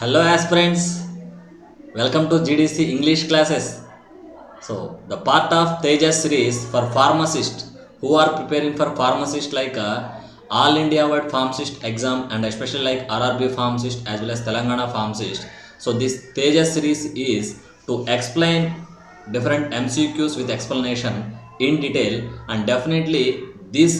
Hello aspirants, welcome to GDC English classes. So the part of Tejas series for pharmacists who are preparing for pharmacist like All India wide pharmacist exam and especially like RRB pharmacist as well as Telangana pharmacist. So this Tejas series is to explain different MCQs with explanation in detail, and definitely this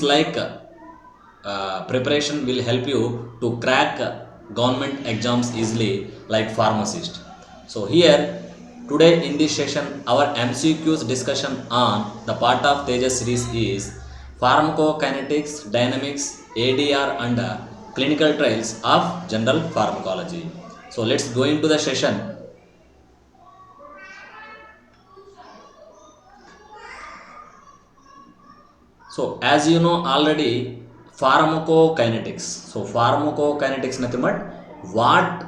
preparation will help you to crack government exams easily like pharmacist. So here today in this session our MCQs discussion on the part of Tejas series is pharmacokinetics, dynamics, ADR and clinical trials of general pharmacology. So let's go into the session. So as you know already, pharmacokinetics. So pharmacokinetics nothing but what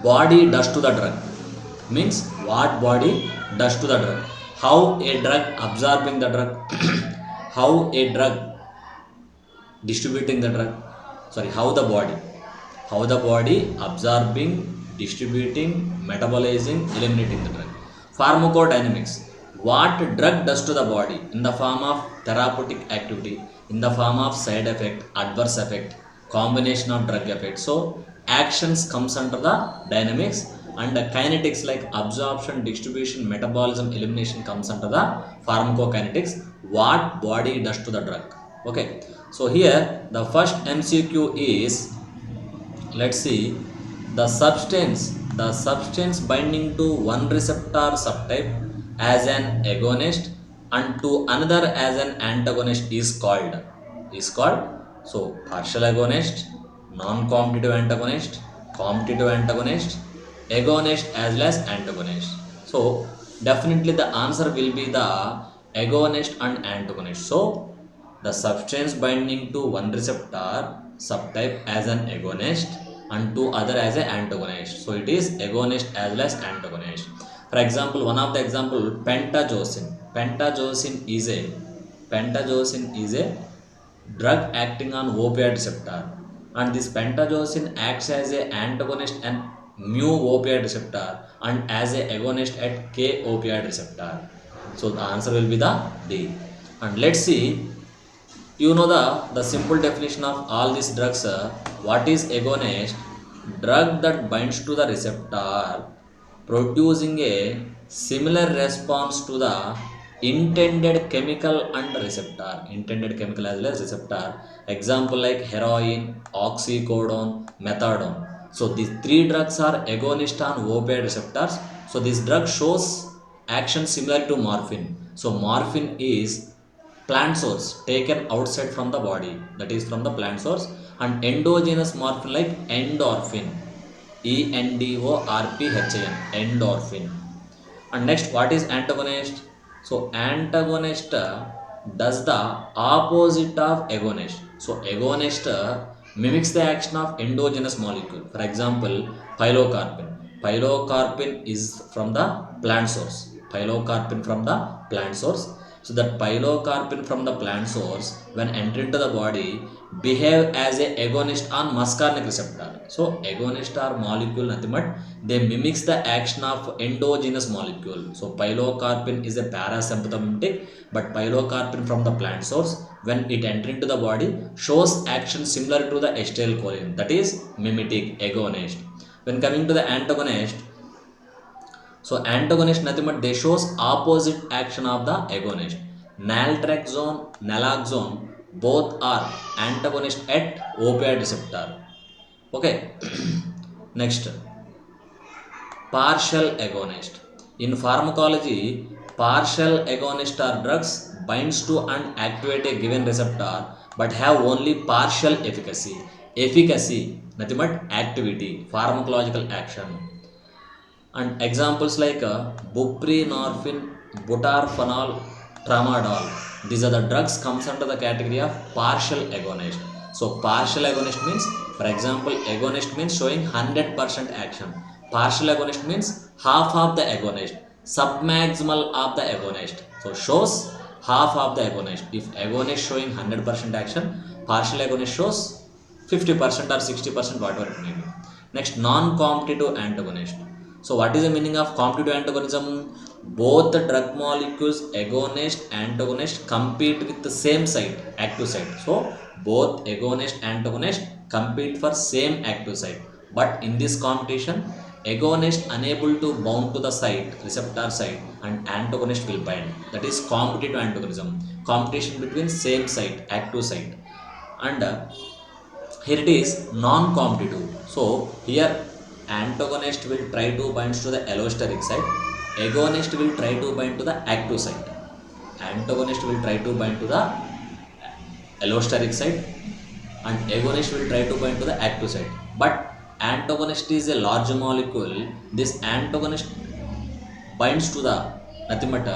body does to the drug, means what body does to the drug, how a drug absorbing the drug, how a drug distributing the drug, sorry, how the body absorbing, distributing, metabolizing, eliminating the drug. Pharmacodynamics, what drug does to the body in the form of therapeutic activity, in the form of side effect, adverse effect, combination of drug effect. So actions comes under the dynamics, and the kinetics like absorption, distribution, metabolism, elimination comes under the pharmacokinetics, what body does to the drug. Okay, so here the first MCQ is, let's see, the substance binding to one receptor subtype as an agonist and to another as an antagonist is called so partial agonist, non-competitive antagonist, competitive antagonist, agonist as well as antagonist. So definitely the answer will be the agonist and antagonist. So the substance binding to one receptor subtype as an agonist and to other as an antagonist. So it is agonist as well as antagonist. For example, one of the example, pentagocin. Pentagocin is a drug acting on opioid receptor, and this pentagocin acts as a antagonist and mu opioid receptor and as a agonist at k opioid receptor. So the answer will be the D. And let's see, you know the simple definition of all these drugs. What is agonist? Drug that binds to the receptor producing a similar response to the intended chemical and receptor, intended chemical as well as receptor. Example like heroin, oxycodone, methadone. So these three drugs are agonist on opioid receptors. So this drug shows action similar to morphine. So morphine is plant source taken outside from the body, that is from the plant source, and endogenous morphine like endorphin, endorphin, endorphin. And next, what is antagonist? So antagonist does the opposite of agonist. So agonist mimics the action of endogenous molecule. For example, pilocarpine is from the plant source, pilocarpine from the plant source. So that pilocarpine from the plant source when enter into the body behave as a agonist on muscarinic receptor. So agonist are molecule nothing but they mimics the action of endogenous molecule. So pilocarpine is a parasympathetic, but pilocarpine from the plant source when it enter into the body shows action similar to the acetylcholine, that is mimetic agonist. When coming to the antagonist, so antagonist nothing but they shows opposite action of the agonist. Naltrexone, naloxone both are antagonist at opioid receptor. Okay. Next, partial agonist. In pharmacology, partial agonist are drugs binds to and activate a given receptor but have only partial efficacy. Efficacy nothing but activity, pharmacological action. And examples like buprenorphine, butarphanol, tramadol, these are the drugs comes under the category of partial agonist. So partial agonist means, for example, agonist means showing 100% action, partial agonist means half of the agonist, submaximal of the agonist. So shows half of the agonist. If agonist showing 100% action, partial agonist shows 50% or 60%, whatever it may be. Next, non-competitive antagonist. So what is the meaning of competitive antagonism? Both the drug molecules, agonist, antagonist, compete with the same site, active site. So both agonist, antagonist compete for same active site. But in this competition, agonist unable to bound to the site, receptor site, and antagonist will bind. That is competitive antagonism. Competition between same site, active site. And here it is non-competitive. So here antagonist will try to bind to the allosteric site, agonist will try to bind to the active site. Antagonist will try to bind to the allosteric site and agonist will try to bind to the active site. But antagonist is a large molecule. This antagonist binds to the nothing but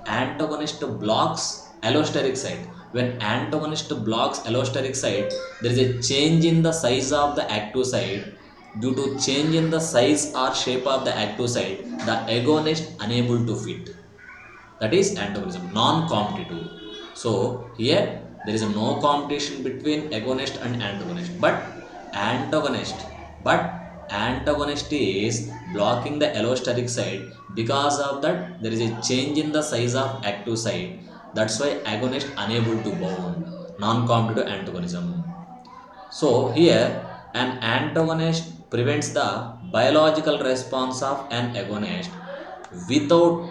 antagonist blocks allosteric site. When antagonist blocks allosteric site, there is a change in the size of the active site. Due to change in the size or shape of the active site, the agonist unable to fit. That is antagonism, non-competitive. So here there is no competition between agonist and antagonist, antagonist but antagonist is blocking the allosteric site. Because of that, there is a change in the size of active site. That's why agonist unable to bound, non-competitive antagonism. So here an antagonist prevents the biological response of an agonist without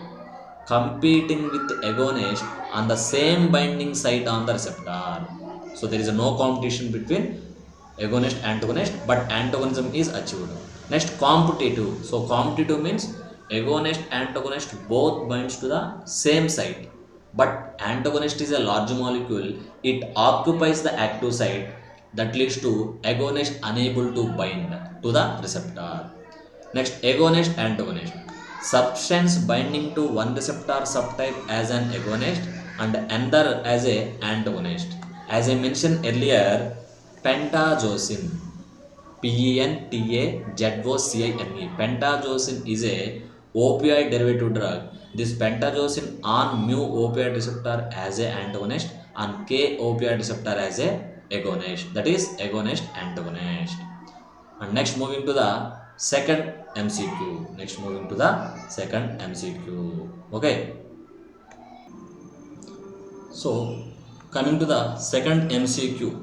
competing with agonist on the same binding site on the receptor. So there is no competition between agonist antagonist, but antagonism is achieved. Next, competitive. So competitive means agonist antagonist both binds to the same site, but antagonist is a large molecule. It occupies the active site. That leads to agonist unable to bind to the receptor. Next, agonist antagonist. Substance binding to one receptor subtype as an agonist and another as a antagonist. As I mentioned earlier, pentazocine, pentazocine. Pentazocine is a opioid derivative drug. This pentazocine on mu opioid receptor as a antagonist and k opioid receptor as a agonist. That is agonist antagonist. And next, moving to the second MCQ. Okay. So coming to the second MCQ,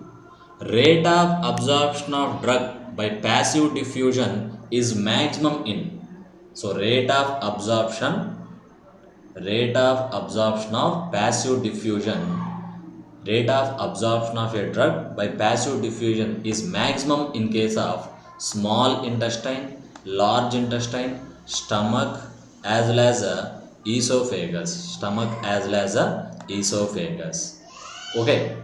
rate of absorption of drug by passive diffusion is maximum in. So rate of absorption of passive diffusion. Rate of absorption of a drug by passive diffusion is maximum in case of small intestine, large intestine, stomach as well as esophagus. Okay.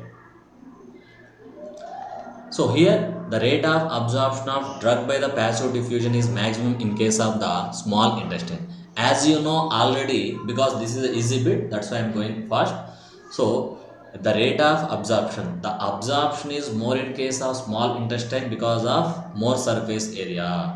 So here the rate of absorption of drug by the passive diffusion is maximum in case of the small intestine. As you know already, because this is an easy bit, that's why I am going fast. So the rate of absorption, the absorption is more in case of small intestine because of more surface area.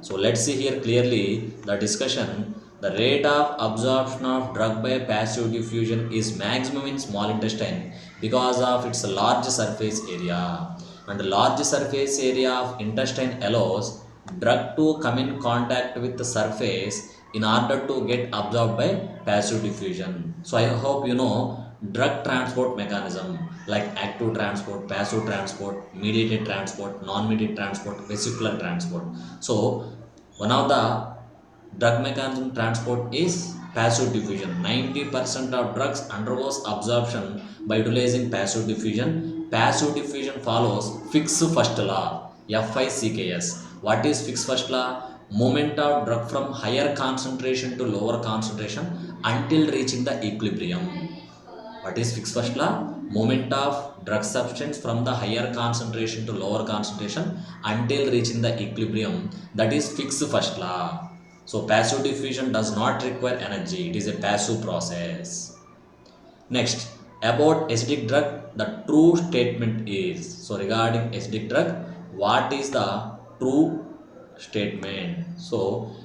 So let's see here clearly the discussion. The rate of absorption of drug by passive diffusion is maximum in small intestine because of its large surface area, and large surface area of intestine allows drug to come in contact with the surface in order to get absorbed by passive diffusion. So I hope you know drug transport mechanism like active transport, passive transport, mediated transport, non-mediated transport, vesicular transport. So one of the drug mechanism transport is passive diffusion. 90% of drugs undergoes absorption by utilizing passive diffusion. Passive diffusion follows Fick's first law, FICKS. What is Fick's first law? Movement of drug from higher concentration to lower concentration until reaching the equilibrium. What is Fick's first law? Movement of drug substance from the higher concentration to lower concentration until reaching the equilibrium. That is Fick's first law. So passive diffusion does not require energy. It is a passive process. Next, about acidic drug, the true statement is. So regarding acidic drug, what is the true statement? So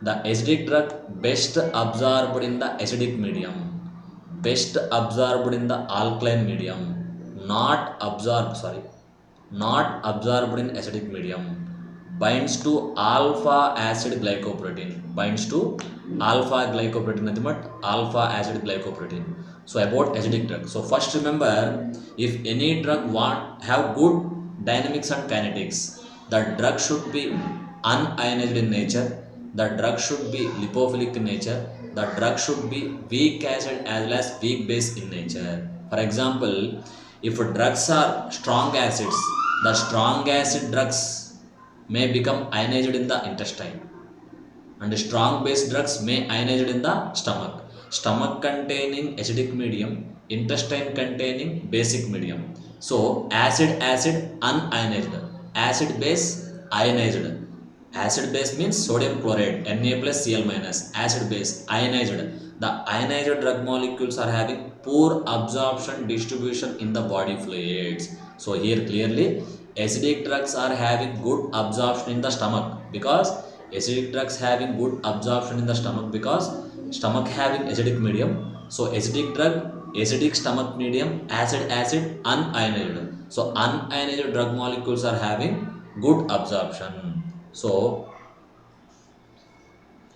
the acidic drug best absorbed in the acidic medium, best absorbed in the alkaline medium, not absorbed, sorry, not absorbed in acidic medium, binds to alpha acid glycoprotein, binds to alpha glycoprotein, nothing but alpha acid glycoprotein. So about acidic drug, so first remember, if any drug want have good dynamics and kinetics, the drug should be unionized in nature, the drug should be lipophilic in nature, the drug should be weak acid as well as weak base in nature. For example, if drugs are strong acids, the strong acid drugs may become ionized in the intestine, and strong base drugs may ionized in the stomach. Stomach containing acidic medium, intestine containing basic medium. So acid acid unionized, acid base ionized. Acid base means sodium chloride, Na plus Cl minus, acid base ionized. The ionized drug molecules are having poor absorption distribution in the body fluids. So here clearly acidic drugs are having good absorption in the stomach, because acidic drugs having good absorption in the stomach because stomach having acidic medium. So acidic drug, acidic stomach medium, acid acid unionized. So unionized drug molecules are having good absorption. So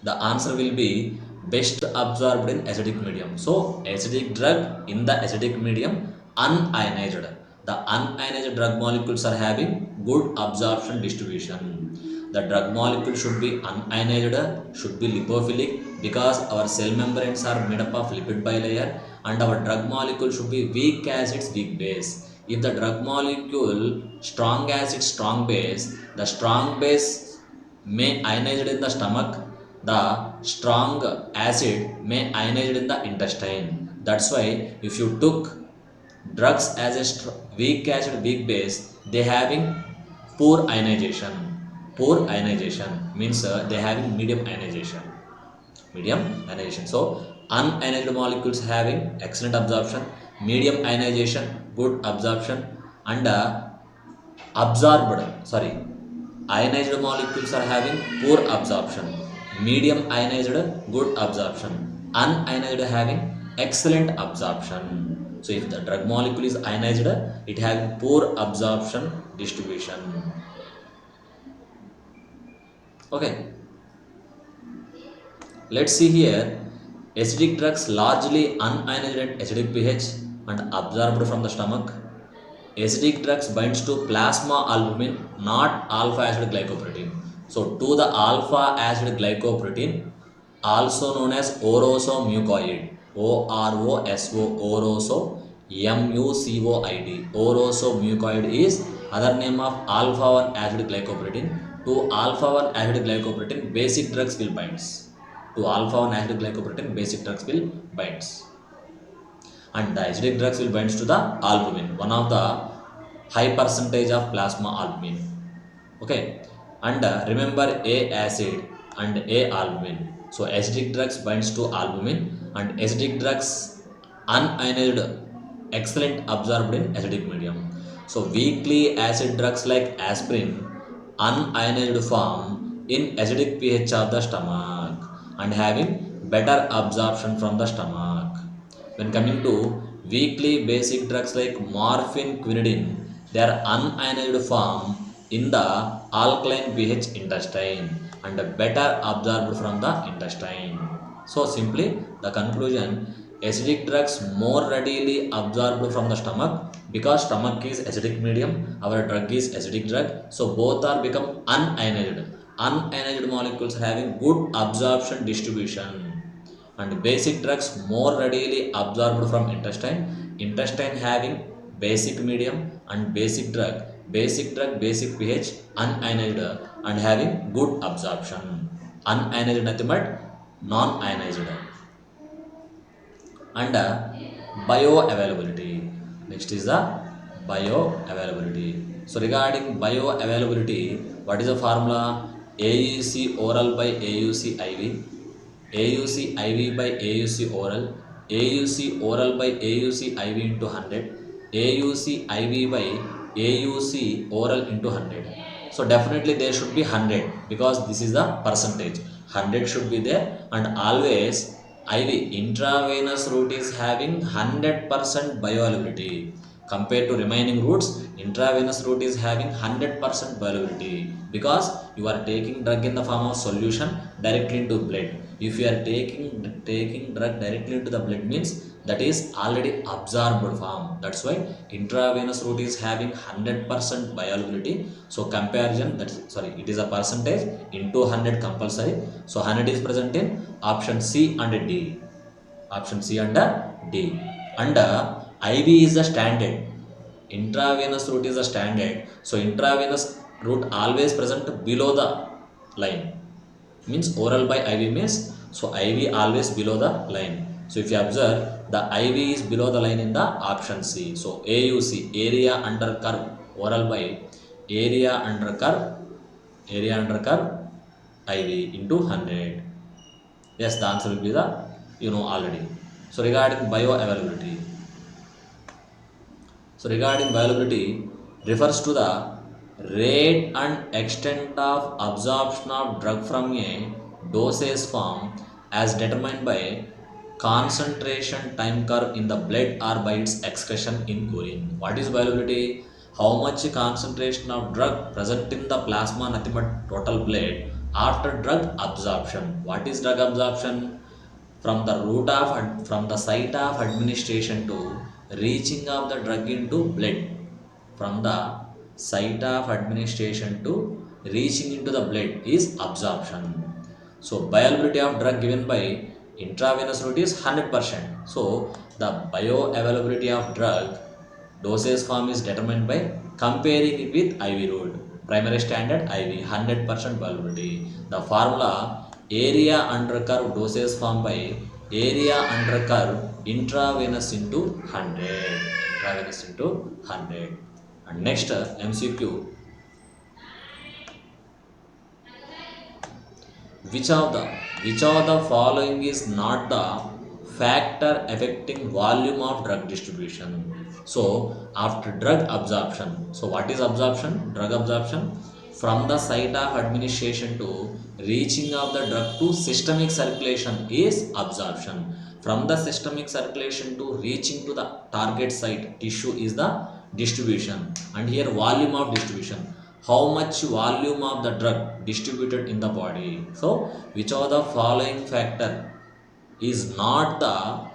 the answer will be best absorbed in acidic medium. So acidic drug in the acidic medium unionized. The unionized drug molecules are having good absorption distribution. The drug molecule should be unionized, should be lipophilic, because our cell membranes are made up of lipid bilayer, and our drug molecule should be weak acids weak base. If the drug molecule strong acid strong base, the strong base may ionized in the stomach, the strong acid may ionized in the intestine. That's why if you took drugs as a weak acid weak base, they having poor ionization. Poor ionization means they having medium ionization, medium ionization. So unionized molecules having excellent absorption, medium ionization good absorption, and absorbed, sorry, ionized molecules are having poor absorption, medium ionized good absorption, unionized having excellent absorption. So if the drug molecule is ionized, it having poor absorption distribution. Okay, let's see here. Acidic drugs largely unionized at acidic pH and absorbed from the stomach. Acidic drugs binds to plasma albumin, not alpha acid glycoprotein. So to the alpha acid glycoprotein, also known as orosomucoid, OROSO, orosomucoid. Orosomucoid is other name of alpha 1 acid glycoprotein. To alpha 1 acid glycoprotein, basic drugs will binds. To alpha 1 acid glycoprotein, basic drugs will binds, and the acidic drugs will binds to the albumin, one of the high percentage of plasma albumin. Okay, and remember A acid and A albumin. So acidic drugs binds to albumin, and acidic drugs unionized excellent absorbed in acidic medium. So weakly acid drugs like aspirin unionized form in acidic pH of the stomach and having better absorption from the stomach. When coming to weakly basic drugs like morphine, quinidine, they are unionized form in the alkaline pH intestine and better absorbed from the intestine. So simply the conclusion, acidic drugs more readily absorbed from the stomach, because stomach is acidic medium, our drug is acidic drug, so both are become unionized. Unionized molecules having good absorption distribution, and basic drugs more readily absorbed from intestine, intestine having basic medium and basic drug, basic pH unionized and having good absorption. Unionized nothing but non-ionized. And bioavailability, next is the bioavailability. So regarding bioavailability, what is the formula? AUC oral by AUC IV, AUC IV by AUC oral, AUC oral by AUC IV into 100, AUC IV by AUC oral into 100. So definitely there should be 100, because this is the percentage, 100 should be there. And always IV intravenous route is having 100% bioavailability. compared to remaining routes, intravenous route is having 100% viability because you are taking drug in the form of solution directly into blood. If you are taking drug directly into the blood means that is already absorbed form. That's why intravenous route is having 100% viability. So comparison, it is a percentage into 100 compulsory. So 100 is present in option C and D. Option C and D. And IV is the standard. Intravenous route is the standard. So intravenous route always present below the line. Means oral by IV means, so IV always below the line. So if you observe, the IV is below the line in the option C. So AUC, area under curve, oral by area under curve IV into 100. Yes, the answer will be the, already. So regarding bioavailability. So regarding bioavailability refers to the rate and extent of absorption of drug from a dosage form as determined by concentration time curve in the blood or by its excretion in urine. What is bioavailability? How much concentration of drug present in the plasma, nothing but total blood after drug absorption. What is drug absorption? From the site of administration to reaching of the drug into blood, from the site of administration to reaching into the blood is absorption. So bioavailability of drug given by intravenous route is 100%. So the bioavailability of drug dosage form is determined by comparing it with IV route. Primary standard IV 100% bioavailability. The formula area under curve dosage form by area under curve intravenous into 100. And next MCQ, which of the following is not the factor affecting volume of drug distribution? So after drug absorption, so what is absorption? Drug absorption from the site of administration to reaching of the drug to systemic circulation is absorption. From the systemic circulation to reaching to the target site tissue is the distribution. And here volume of distribution, how much volume of the drug distributed in the body. So which of the following factor is not the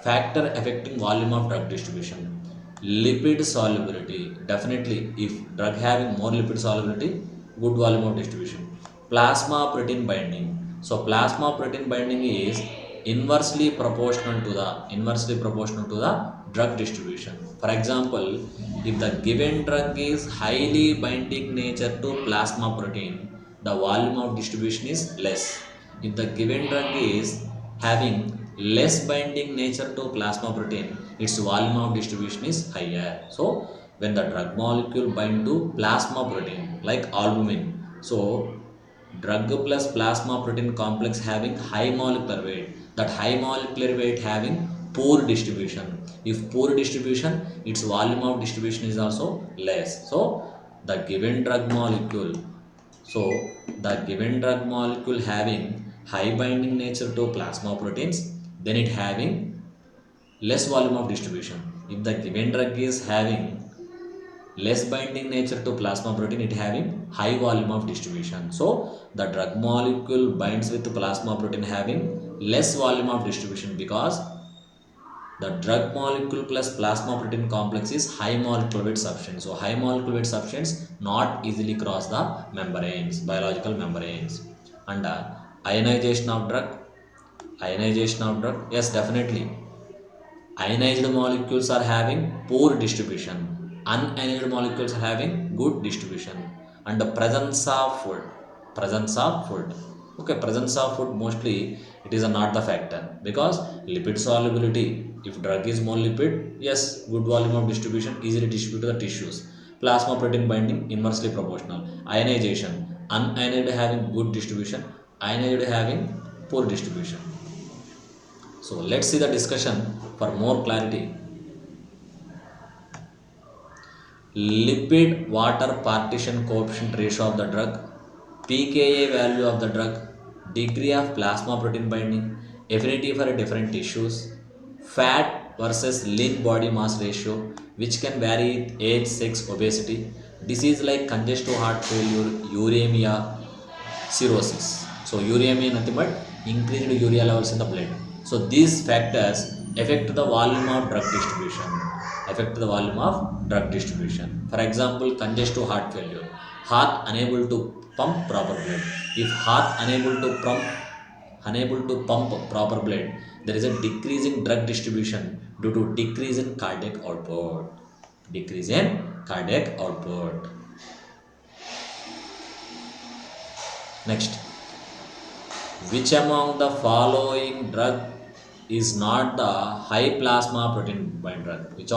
factor affecting volume of drug distribution? Lipid solubility, definitely if drug having more lipid solubility, good volume of distribution. Plasma protein binding, so plasma protein binding is inversely proportional to the drug distribution. For example, if the given drug is highly binding nature to plasma protein, the volume of distribution is less. If the given drug is having less binding nature to plasma protein, its volume of distribution is higher. So when the drug molecule bind to plasma protein like albumin, so drug plus plasma protein complex having high molecular weight, that high molecular weight having poor distribution. If poor distribution, its volume of distribution is also less. So the given drug molecule having high binding nature to plasma proteins, then it having less volume of distribution. If the given drug is having less binding nature to plasma protein, it having high volume of distribution. So the drug molecule binds with plasma protein having less volume of distribution because the drug molecule plus plasma protein complex is high molecular weight substance. So high molecular weight substance not easily cross the membranes, biological membranes. And ionization of drug, yes, definitely ionized molecules are having poor distribution, unionized molecules are having good distribution. And the presence of food, okay, presence of food mostly it is not the factor because lipid solubility, if drug is more lipid, yes, good volume of distribution, easily distribute to the tissues. Plasma protein binding inversely proportional. Ionization, unionized having good distribution, ionized having poor distribution. So let's see the discussion for more clarity. Lipid water partition coefficient ratio of the drug, pKa value of the drug, degree of plasma protein binding, affinity for different tissues, fat versus lean body mass ratio, which can vary with age, sex, obesity. Disease like congestive heart failure, uremia, cirrhosis. So uremia nothing but increased urea levels in the blood. So these factors affect the volume of drug distribution. Affect the volume of drug distribution. For example, congestive heart failure. Heart unable to pump proper blood. If heart unable to pump proper blood, there is a decrease in drug distribution due to decrease in cardiac output. Decrease in cardiac output. Next, which among the following drug is not the high plasma protein bind drug? Which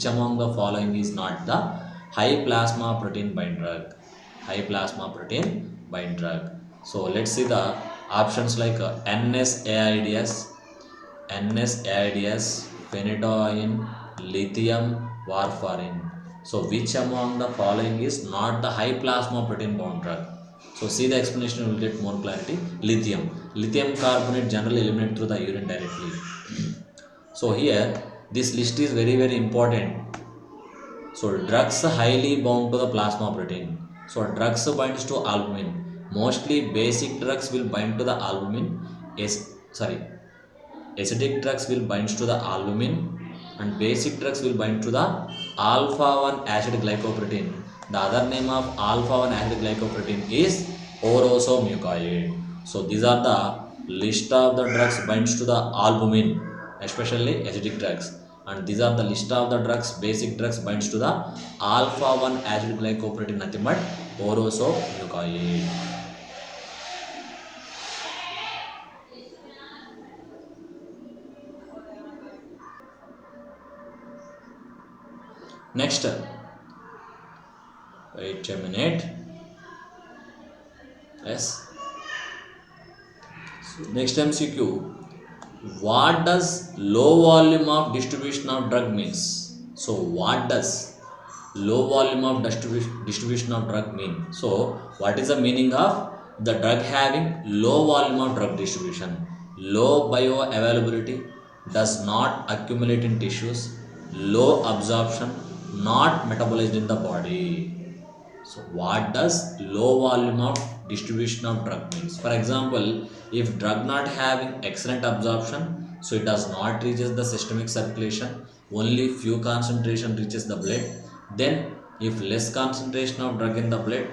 among the following is not the high plasma protein bind drug? High plasma protein bind drug. So let's see the options like NSAIDs, phenytoin, lithium, warfarin. So which among the following is not the high plasma protein bound drug? So see the explanation, you will get more clarity. Lithium. Lithium carbonate generally eliminated through the urine directly. So here this list is very very important. So drugs highly bound to the plasma protein. So drugs binds to albumin. Mostly basic drugs will bind to the albumin. Acidic drugs will bind to the albumin, and basic drugs will bind to the alpha 1 acid glycoprotein. The other name of alpha 1 acid glycoprotein is orosomucoid. So these are the list of the drugs binds to the albumin, especially acidic drugs. And these are the list of the drugs, basic drugs binds to the alpha 1 acid glycoprotein, nothing but orosomucoid. Next, wait a minute. Yes. So next MCQ. What does low volume of distribution of drug means? So what does low volume of distribution of drug mean? So what is the meaning of the drug having low volume of drug distribution? Low bioavailability, does not accumulate in tissues, low absorption, not metabolized in the body. So what does low volume of distribution of drug means? For example, if drug not having excellent absorption, so it does not reaches the systemic circulation, only few concentration reaches the blood. Then if less concentration of drug in the blood,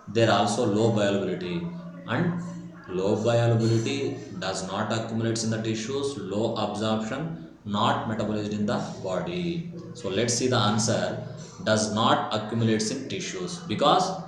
there also low bioavailability, and low bioavailability does not accumulates in the tissues, low absorption, not metabolized in the body. So let's see the answer. Does not accumulates in tissues because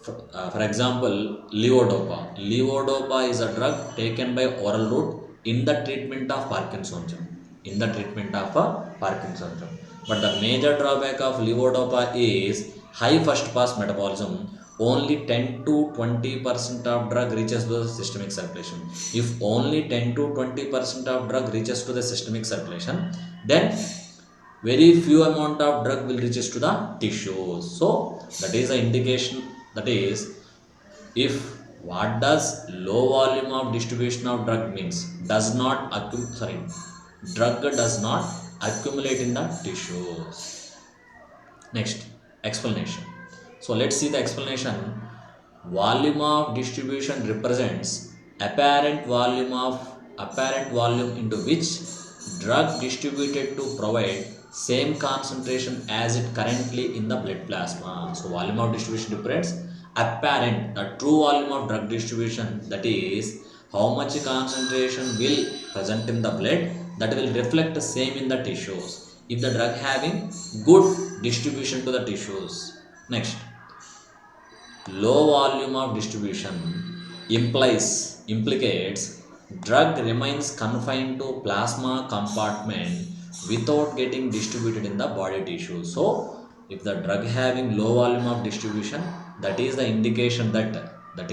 for example, levodopa. Levodopa is a drug taken by oral route in the treatment of Parkinsonism. In the treatment of Parkinsonism. But the major drawback of levodopa is high first pass metabolism. Only 10 to 20% of drug reaches to the systemic circulation. If only 10 to 20% of drug reaches to the systemic circulation, then very few amount of drug will reaches to the tissues. So that is the indication. That is, if what does low volume of distribution of drug means, does not drug does not accumulate in the tissues. Next, explanation. So let's see the explanation. Volume of distribution represents apparent volume into which drug distributed to provide same concentration as it currently in the blood plasma. So volume of distribution represents apparent, the true volume of drug distribution, that is how much concentration will present in the blood, that will reflect the same in the tissues if the drug having good distribution to the tissues. Next, low volume of distribution implicates drug remains confined to plasma compartment without getting distributed in the body tissue. So if the drug having low volume of distribution, that is the indication that the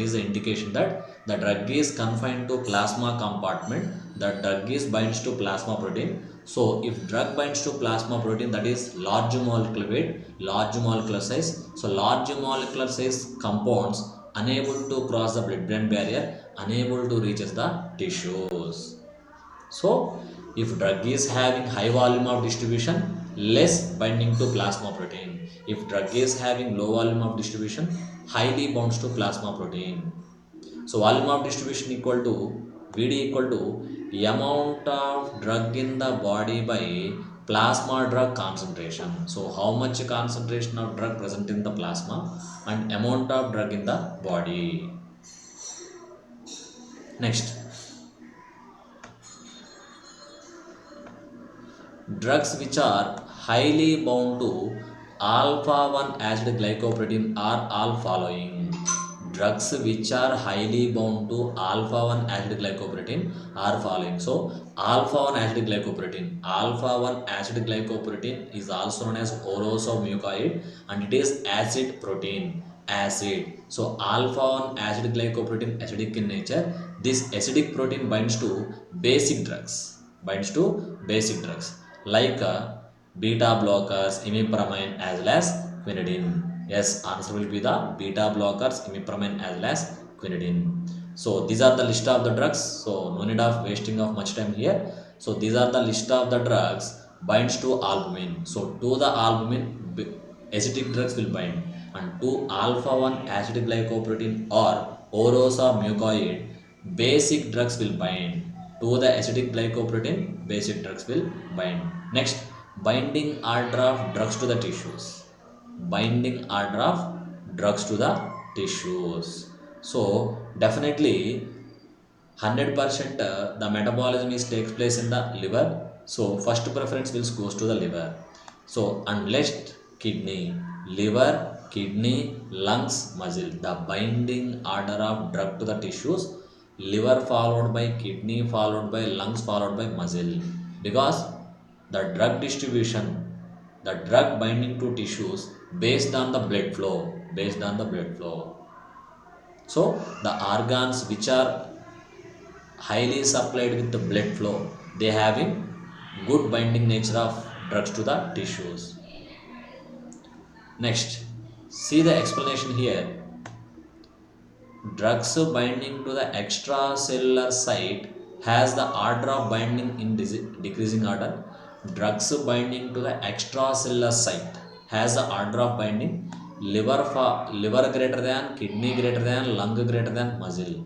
drug is confined to plasma compartment, the drug is binds to plasma protein. So if drug binds to plasma protein, that is large molecular weight, large molecular size. So large molecular size compounds unable to cross the blood brain barrier, unable to reaches the tissues. So if drug is having high volume of distribution, less binding to plasma protein. If drug is having low volume of distribution, highly bonds to plasma protein. So volume of distribution equal to Vd equal to amount of drug in the body by plasma drug concentration. So how much concentration of drug present in the plasma and amount of drug in the body. Next, drugs which are highly bound to alpha 1 acid glycoprotein are all following. Drugs which are highly bound to alpha 1 acid glycoprotein are following. So alpha 1 acid glycoprotein, alpha 1 acid glycoprotein is also known as orosomucoid and it is acid protein, acid. So alpha 1 acid glycoprotein acidic in nature. This acidic protein binds to basic drugs like beta blockers, imipramine as well as quinidine. Yes, answer will be the beta blockers, imipramine as well as quinidine. So these are the list of the drugs. So no need of wasting of much time here. So these are the list of the drugs binds to albumin. So to the albumin acidic drugs will bind, and to alpha 1 acid glycoprotein or orosomucoid basic drugs will bind. To the acidic glycoprotein basic drugs will bind. Next, binding order of drugs to the tissues. Binding order of drugs to the tissues. So definitely 100% the metabolism is takes place in the liver. So first preference will goes to the liver. So unless kidney, liver, kidney, lungs, muscle, the binding order of drug to the tissues, liver followed by kidney followed by lungs followed by muscle. Because the drug distribution, the drug binding to tissues based on the blood flow, based on the blood flow. So the organs which are highly supplied with the blood flow, they having good binding nature of drugs to the tissues. Next, see the explanation here. Drugs binding to the extracellular site has the order of binding in decreasing order. Drugs binding to the extracellular site has the order of binding liver greater than, kidney greater than, lung greater than, muscle.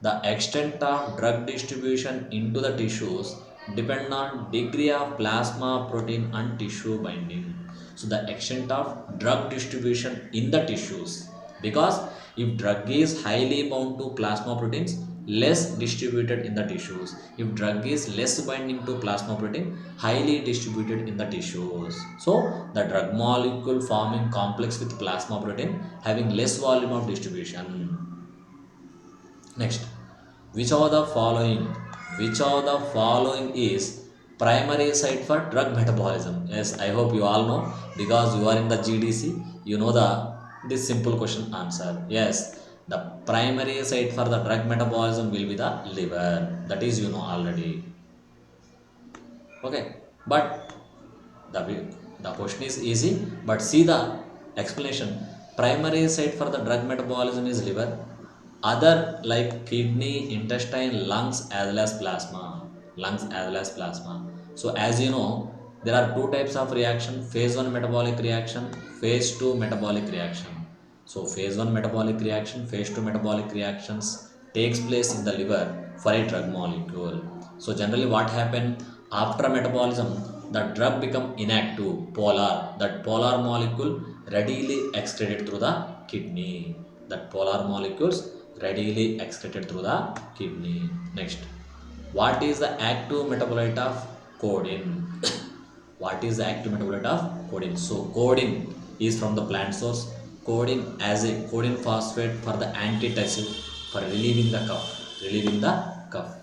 The extent of drug distribution into the tissues depend on degree of plasma protein and tissue binding. So the extent of drug distribution in the tissues, because if drug is highly bound to plasma proteins, less distributed in the tissues. If drug is less binding to plasma protein, highly distributed in the tissues. So the drug molecule forming complex with plasma protein having less volume of distribution. Next, which of the following is primary site for drug metabolism? Yes, I hope you all know, because you are in the GDC, you know this simple question answer. Yes, the primary site for the drug metabolism will be the liver. That is, you know already. Okay, but the question is easy, but see the explanation. Primary site for the drug metabolism is liver, other like kidney, intestine, lungs as well as plasma, so as you know, there are two types of reaction: phase 1 metabolic reaction, phase 2 metabolic reaction. So phase 1 metabolic reaction, phase 2 metabolic reactions takes place in the liver for a drug molecule. So generally what happen after metabolism, the drug become inactive, polar. That polar molecule readily excreted through the kidney. That polar molecules readily excreted through the kidney. Next, what is the active metabolite of codeine? What is the active metabolite of codeine? So codeine is from the plant source. Codeine as a codeine phosphate for the antitussive, for relieving the cough.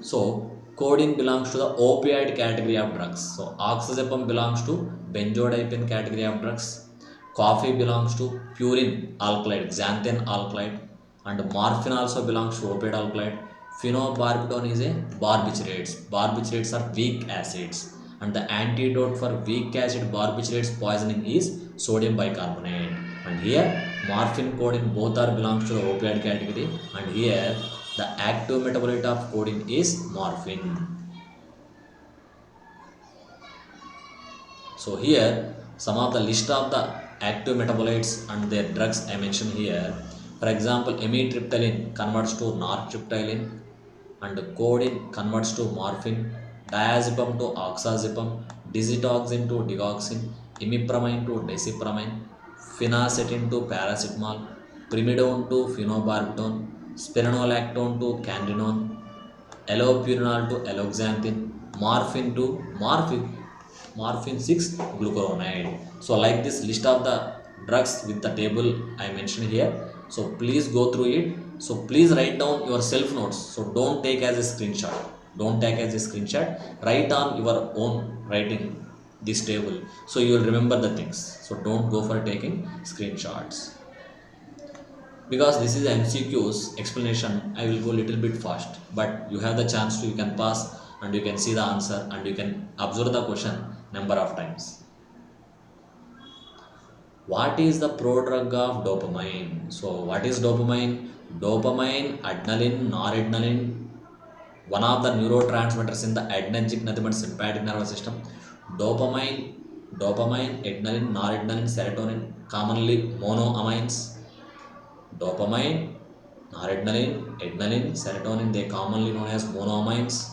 So codeine belongs to the opioid category of drugs. So oxazepam belongs to benzodiazepine category of drugs. Coffee belongs to purine alkaloid, xanthine alkaloid, and morphine also belongs to opioid alkaloid. Phenobarbital is a barbiturates. Barbiturates are weak acids, and the antidote for weak acid barbiturates poisoning is sodium bicarbonate. And here morphine, codeine both are belongs to the opioid category, and here the active metabolite of codeine is morphine. So here some of the list of the active metabolites and their drugs I mentioned here. For example, amitriptyline converts to nortriptyline, and codeine converts to morphine, diazepam to oxazepam, digitoxin to digoxin, imipramine to desipramine, phenacetin to paracetamol, primidone to phenobarbital, spironolactone to candrinone, allopurinol to aloxanthin, morphine to morphine 6 glucuronide. So like this list of the drugs with the table I mentioned here. So please go through it. So please write down your self notes. So don't take as a screenshot. Don't take as a screenshot. Write on your own writing this table. So you will remember the things. So don't go for taking screenshots. Because this is MCQ's explanation, I will go little bit fast, but you have the chance to, you can pass and you can see the answer and you can observe the question number of times. What is the prodrug of dopamine? So what is dopamine? Dopamine, adrenaline, noradrenaline, one of the neurotransmitters in the adrenergic, nothing but sympathetic nervous system. Dopamine, adrenaline, noradrenaline, serotonin, commonly monoamines. Dopamine, noradrenaline, adrenaline, serotonin, they commonly known as monoamines.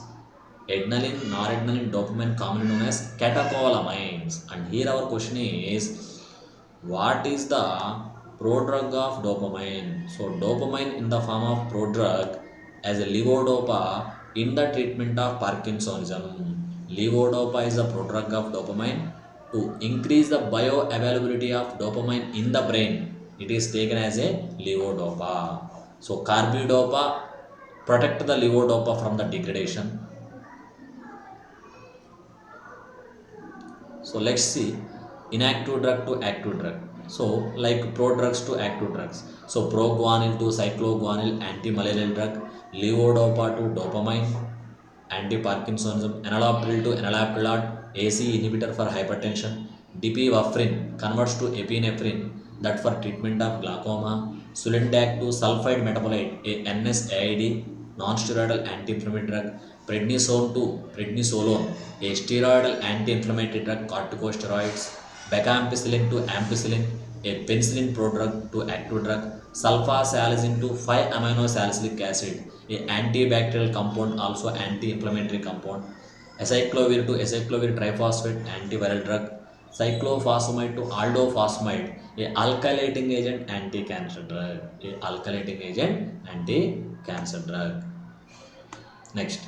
Adrenaline, noradrenaline, dopamine, commonly known as catecholamines. And here our question is, what is the prodrug of dopamine? So dopamine in the form of prodrug as a levodopa in the treatment of Parkinsonism. Levodopa is the prodrug of dopamine to increase the bioavailability of dopamine in the brain. It is taken as a levodopa. So carbidopa protect the levodopa from the degradation. So let's see inactive drug to active drug. So like prodrugs to active drugs. So proguanil to cycloguanil, anti-malarial drug. Levodopa to dopamine, anti-Parkinsonism. Enalapril to enalaprilol, AC inhibitor for hypertension. Dipivafrin converts to epinephrine, that for treatment of glaucoma. Sulindac to sulfide metabolite, a NSAID, non-steroidal anti-inflammatory drug. Prednisolone, a steroidal anti-inflammatory drug, corticosteroids. Becampicillin to ampicillin, a penicillin prodrug to active drug. Sulfasalazine to 5-amino-salicylic acid, a antibacterial compound, also anti-inflammatory compound. Acyclovir to acyclovir triphosphate, antiviral drug. Cyclophosphamide to aldophosphamide, a alkylating agent, anti-cancer drug. A alkylating agent, anti-cancer drug. Next,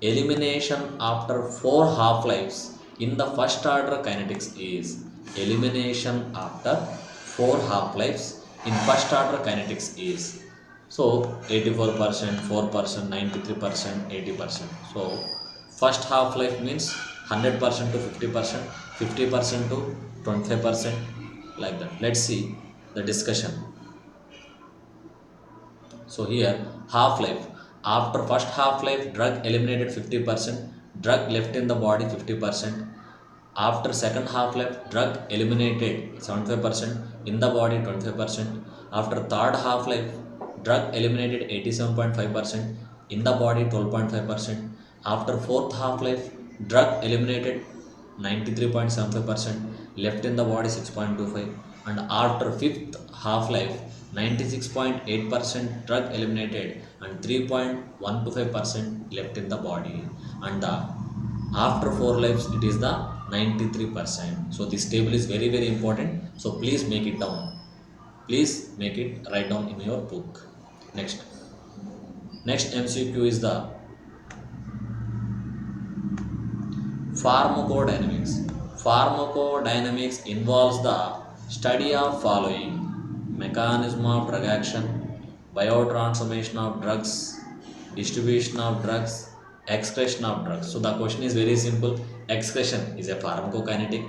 elimination after 4 half-lives in the first order kinetics is elimination after 4 half-lives in first order kinetics is, so 84%, 4%, 93%, 80%. So first half-life means 100% to 50%, 50% to 25%, like that. Let's see the discussion. So here half-life, after first half-life drug eliminated 50%, drug left in the body 50%. After second half-life drug eliminated 75%, in the body 25%. After third half-life drug eliminated 87.5%, in the body 12.5%. After fourth half-life drug eliminated 93.75%, left in the body 6.25. And after fifth half-life 96.8% drug eliminated and 3.125% left in the body. And the after 4 lives it is the 93%. So this table is very very important. So please make it down. Please make it write down in your book. Next MCQ is the pharmacodynamics. Pharmacodynamics involves the study of following: mechanism of drug action, biotransformation of drugs, distribution of drugs, excretion of drugs. So the question is very simple. Excretion is a pharmacokinetic,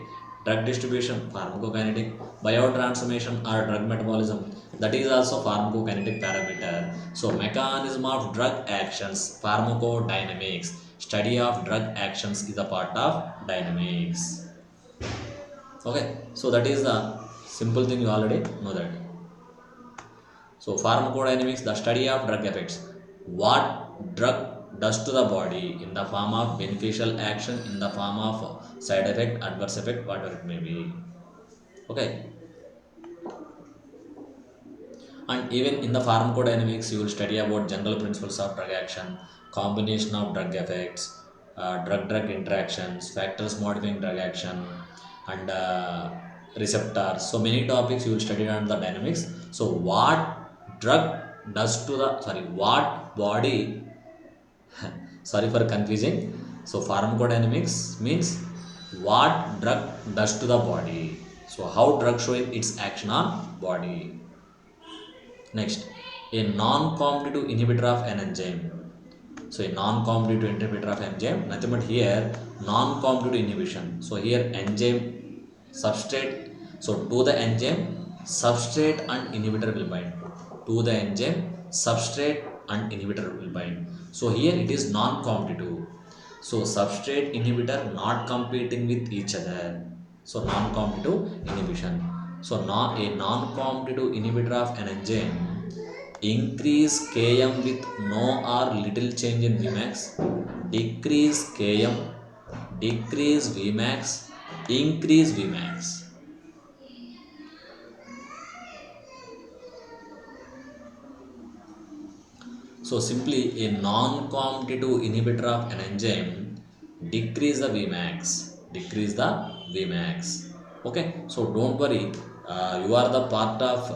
drug distribution pharmacokinetic, biotransformation or drug metabolism, that is also pharmacokinetic parameter. So mechanism of drug actions, pharmacodynamics, study of drug actions is a part of dynamics. Okay, so that is the simple thing, you already know that. So pharmacodynamics, the study of drug effects. What drug does to the body in the form of beneficial action, in the form of side effect, adverse effect, whatever it may be. Okay. And even in the pharmacodynamics, you will study about general principles of drug action, combination of drug effects, drug-drug interactions, factors modifying drug action, and receptors. So many topics you will study on the dynamics. So what drug does to the what body sorry for confusing. So pharmacodynamics means what drug does to the body. So how drug showing its action on body. Next, a non-competitive inhibitor of an enzyme. So a non-competitive inhibitor of enzyme, nothing but here non-competitive inhibition. So here enzyme substrate. So to the enzyme, substrate and inhibitor will bind. To the enzyme, substrate and inhibitor will bind. So here it is non-competitive. So substrate inhibitor not competing with each other. So non-competitive inhibition. So now a non-competitive inhibitor of an enzyme increase Km with no or little change in Vmax, decrease Km, decrease Vmax, increase Vmax. So simply a non-competitive inhibitor of an enzyme decrease the Vmax, decrease the Vmax. Okay, so don't worry, you are the part of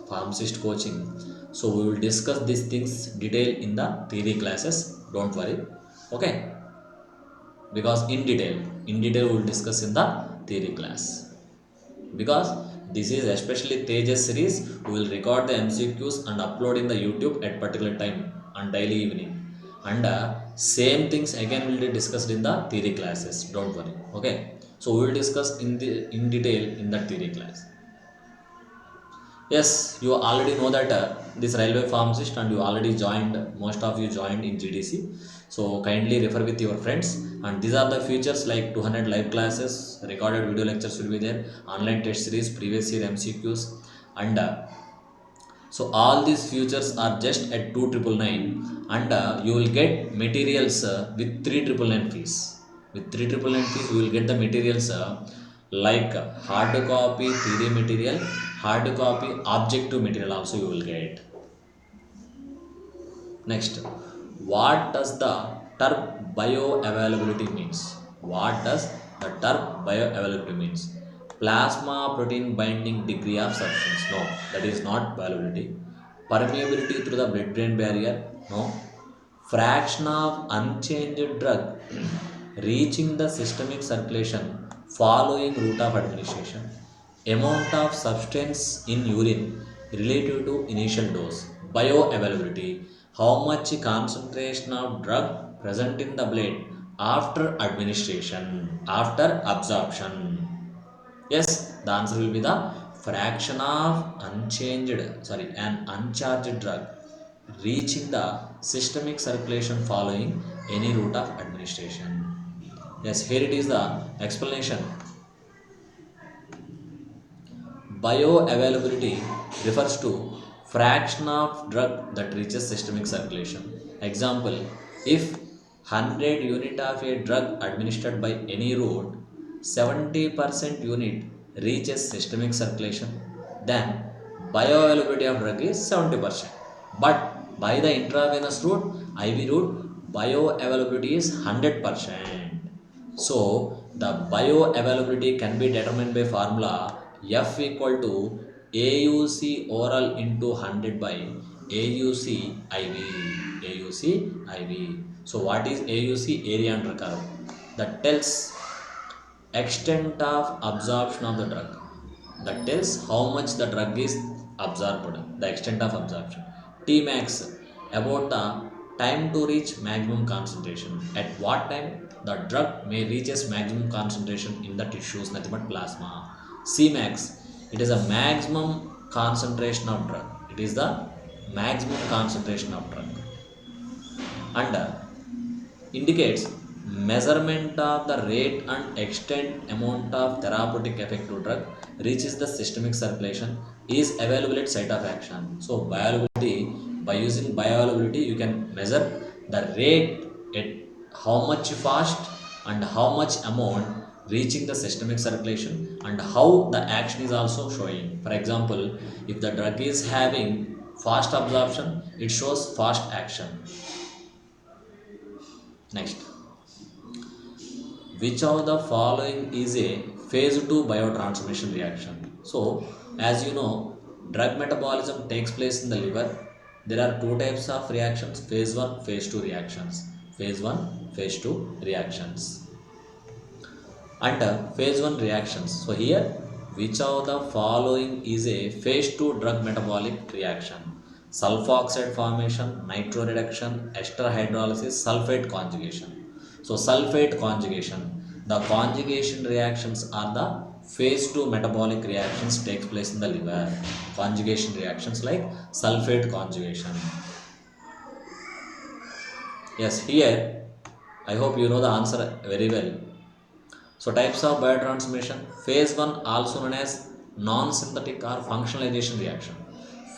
pharmacist coaching. So we will discuss these things detail in the theory classes. Don't worry. Okay, because in detail we will discuss in the theory class, because this is especially Tejas series. We will record the MCQs and upload in the YouTube at particular time on daily evening, and same things again will be discussed in the theory classes. Don't worry. Okay, so we will discuss in detail in the theory class. Yes, you already know that this railway pharmacist, and you already joined, most of you joined in GDC. So kindly refer with your friends. And these are the features like 200 live classes, recorded video lectures will be there, online test series, previous year MCQs, and so all these features are just at 2,999, and you will get materials with 3,999 fees. With 3,999 fees, you will get the materials like hard copy theory material, hard copy objective material also you will get. Next, what does the term bioavailability means? What does the term bioavailability means? Plasma protein binding degree of substance. No, that is not bioavailability. Permeability through the blood-brain barrier. No. Fraction of unchanged drug reaching the systemic circulation following route of administration. Amount of substance in urine relative to initial dose. Bioavailability, how much concentration of drug present in the blood after administration, after absorption. Yes, the answer will be the fraction of an uncharged drug reaching the systemic circulation following any route of administration. Yes, here it is the explanation. Bioavailability refers to fraction of drug that reaches systemic circulation. Example, if 100 unit of a drug administered by any route, 70% unit reaches systemic circulation, then bioavailability of drug is 70%. But by the intravenous route, IV route, bioavailability is 100%. So the bioavailability can be determined by formula F equal to AUC oral into 100 by AUC IV. AUC IV. So what is AUC? Area under curve. That tells extent of absorption of the drug. That tells how much the drug is absorbed, the extent of absorption. Tmax, about the time to reach maximum concentration. At what time the drug may reach its maximum concentration in the tissues, nothing but plasma. Cmax, it is a maximum concentration of drug. It is the maximum concentration of drug. And indicates measurement of the rate and extent amount of therapeutic effective drug reaches the systemic circulation is available at site of action. So By using bioavailability you can measure the rate at how much fast and how much amount reaching the systemic circulation, and how the action is also showing. For example, if the drug is having fast absorption, it shows fast action. Next, which of the following is a phase 2 biotransformation reaction? So as you know, drug metabolism takes place in the liver. There are two types of reactions: phase 1, phase 2 reactions. Phase 1, phase 2 reactions. Under phase 1 reactions, so here, which of the following is a phase 2 drug metabolic reaction? Sulfoxide formation, nitro reduction, ester hydrolysis, sulfate conjugation. So sulfate conjugation, the conjugation reactions are the phase 2 metabolic reactions takes place in the liver. Conjugation reactions like sulfate conjugation. Yes, here I hope you know the answer very well. So types of biotransformation: phase 1 also known as non-synthetic or functionalization reaction.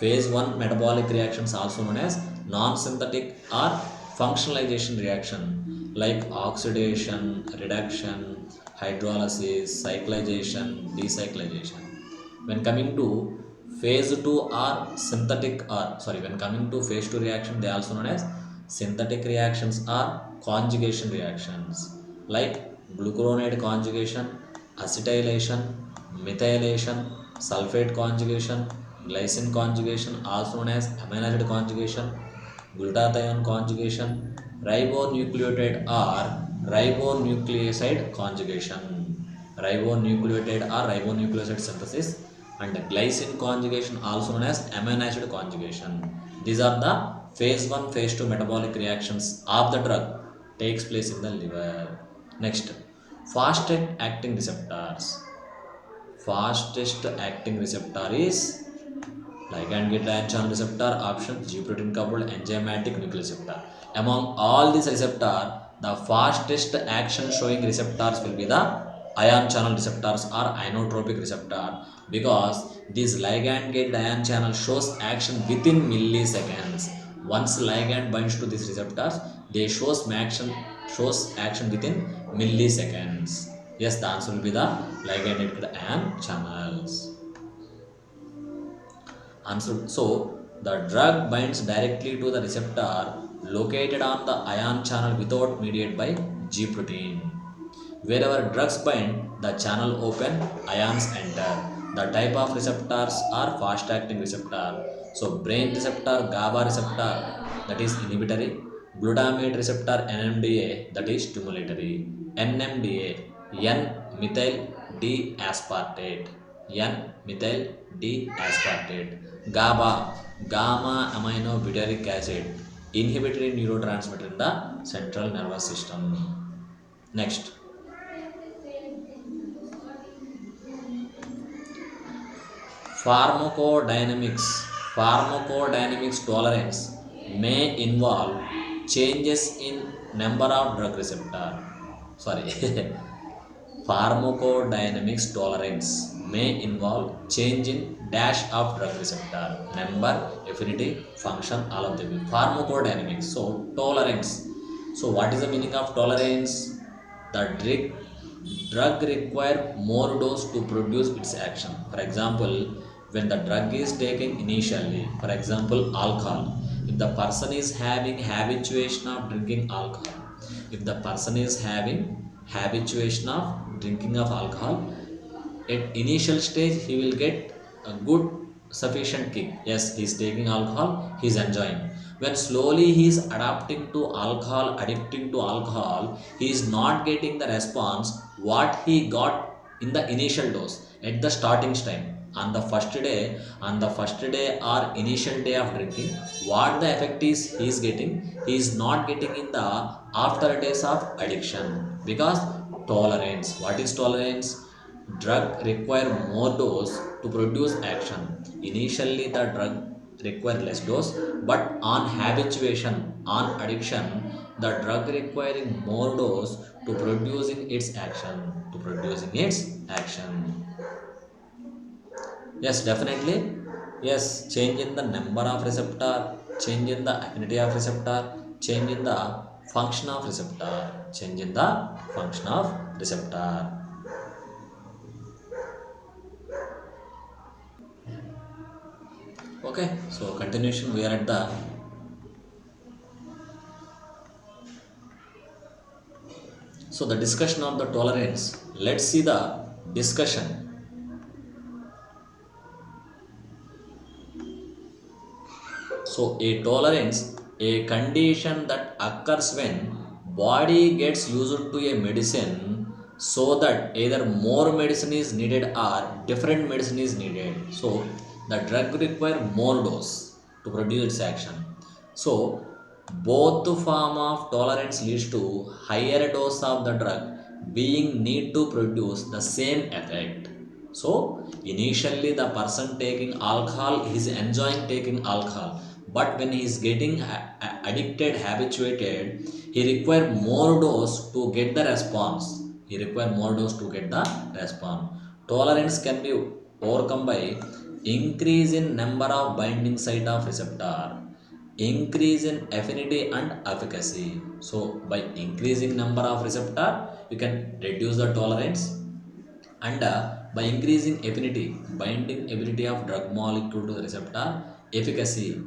Phase 1 metabolic reactions also known as non-synthetic or functionalization reaction like oxidation, reduction, hydrolysis, cyclization, decyclization. When coming to phase 2 or when coming to phase 2 reaction, they also known as synthetic reactions or conjugation reactions like glucuronide conjugation, acetylation, methylation, sulfate conjugation, glycine conjugation, also known as amino acid conjugation, glutathione conjugation, ribonucleotide or ribonucleoside conjugation, ribonucleotide or ribonucleoside synthesis, and glycine conjugation, also known as amino acid conjugation. These are the phase 1, phase 2 metabolic reactions of the drug takes place in the liver. Next, fastest acting receptors. Fastest acting receptor is ligand gated ion channel receptor, option G protein coupled enzymatic nucleoreceptor. Among all these receptors, the fastest action showing receptors will be the ion channel receptors or inotropic receptor, because this ligand gated ion channel shows action within milliseconds. Once ligand binds to these receptors, they shows action within milliseconds. Yes, the answer will be the ligand gated ion channels. Answer. So the drug binds directly to the receptor located on the ion channel without mediated by G protein. Wherever drugs bind, the channel open, ions enter. The type of receptors are fast acting receptor. So brain receptor, GABA receptor, that is inhibitory. Glutamate receptor, NMDA, that is stimulatory. NMDA, N-methyl D-aspartate. N-methyl D-aspartate. GABA, gamma aminobutyric acid, inhibitory neurotransmitter in the central nervous system. Next, pharmacodynamics. Pharmacodynamics tolerance may involve changes in number of drug receptor. Sorry. Pharmacodynamics tolerance may involve change in dash of drug receptor, number, affinity, function, all of them. Pharmacodynamics. So tolerance. So what is the meaning of tolerance? The drug require more dose to produce its action. For example, when the drug is taken initially, for example, alcohol, if the person is having habituation of drinking alcohol, if the person is having habituation of drinking of alcohol, at initial stage he will get a good sufficient kick. Yes, he is taking alcohol, he is enjoying. When slowly he is adapting to alcohol, addicting to alcohol, he is not getting the response what he got in the initial dose at the starting time. On the first day or initial day of drinking, what the effect is he is getting, he is not getting in the after days of addiction, because tolerance. What is tolerance? Drug require more dose to produce action. Initially the drug require less dose, but on habituation, on addiction, the drug requiring more dose to producing its action. Yes, definitely. Yes, change in the number of receptor, change in the affinity of receptor, change in the function of receptor, change in the function of receptor. Okay, so continuation, we are at the the discussion of the tolerance. Let's see the discussion. So a tolerance, a condition that occurs when body gets used to a medicine so that either more medicine is needed or different medicine is needed. So the drug require more dose to produce its action. So both form of tolerance leads to higher dose of the drug being need to produce the same effect. So initially the person taking alcohol is enjoying taking alcohol, but when he is getting addicted, habituated, he require more dose to get the response. He require more dose to get the response. Tolerance can be overcome by increase in number of binding site of receptor, increase in affinity and efficacy. So by increasing number of receptor, you can reduce the tolerance, and by increasing affinity, binding ability of drug molecule to the receptor, efficacy,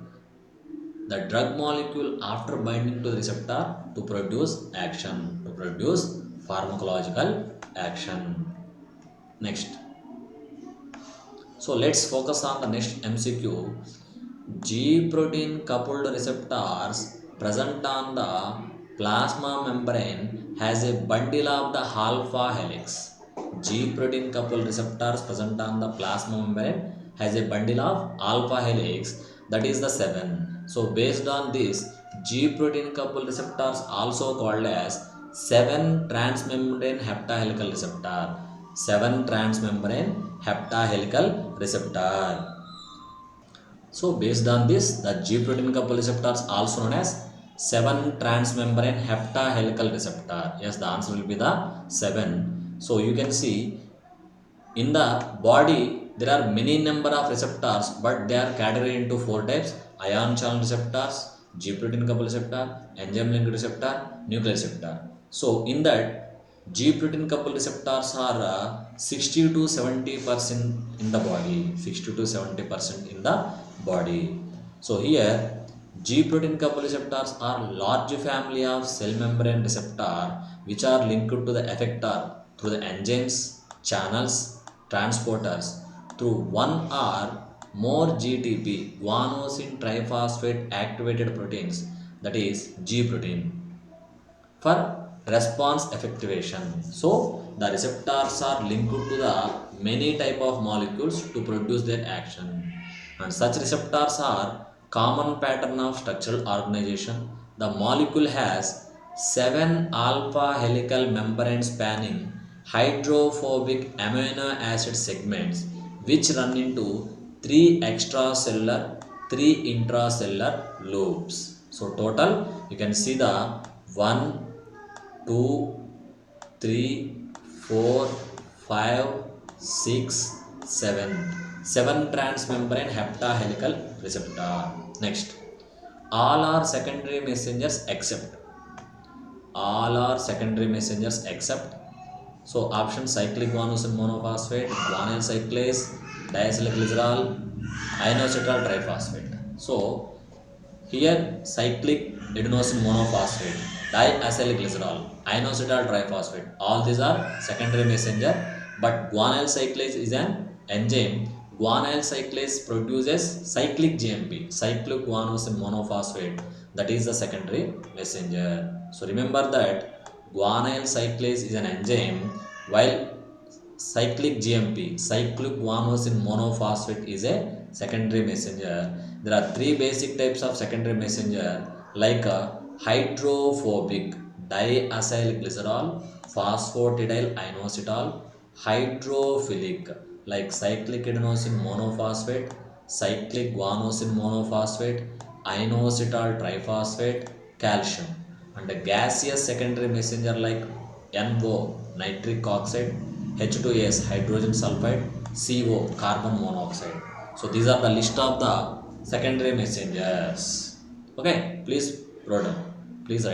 the drug molecule after binding to the receptor to produce action, to produce pharmacological action. Next, so let's focus on the next MCQ. G protein coupled receptors present on the plasma membrane has a bundle of the alpha helix. G protein coupled receptors present on the plasma membrane has a bundle of alpha helix, that is the 7. So based on this, G protein coupled receptors also called as 7 transmembrane heptahelical receptor. 7 transmembrane heptahelical receptor. So based on this, the G protein coupled receptors also known as 7 transmembrane heptahelical receptor. Yes, the answer will be the 7. So you can see in the body there are many number of receptors, but they are categorized into 4 types: ion channel receptors, G protein coupled receptor, enzyme linked receptor, nuclear receptor. So in that, G protein coupled receptors are 60 to 70% in the body, 60 to 70% in the body. So here G protein coupled receptors are large family of cell membrane receptor which are linked to the effector through the enzymes, channels, transporters through one or more GTP, guanosine triphosphate activated proteins, that is G protein, for response effectuation. So the receptors are linked to the many type of molecules to produce their action, and such receptors are common pattern of structural organization. The molecule has 7 alpha helical membrane spanning hydrophobic amino acid segments which run into 3 extracellular, 3 intracellular loops. So total you can see the 1, 2, 3, 4, 5, 6, 7. 7 transmembrane heptahelical receptor. Next, all are secondary messengers except. All are secondary messengers except. So option cyclic guanosine monophosphate, guanyl cyclase, diacylglycerol, inocetal triphosphate. So here cyclic adenosine monophosphate, diacylglycerol, inositol triphosphate, all these are secondary messenger, but guanyl cyclase is an enzyme. Guanyl cyclase produces cyclic GMP, cyclic guanosine monophosphate, that is the secondary messenger. So remember that guanyl cyclase is an enzyme, while cyclic GMP, cyclic guanosine monophosphate, is a secondary messenger. There are 3 basic types of secondary messenger, like hydrophobic diacylglycerol, phosphatidyl inositol, hydrophilic like cyclic adenosine monophosphate, cyclic guanosine monophosphate, inositol triphosphate, calcium, and a gaseous secondary messenger like NO nitric oxide, H2S hydrogen sulfide, CO carbon monoxide. So these are the list of the secondary messengers. Okay, please write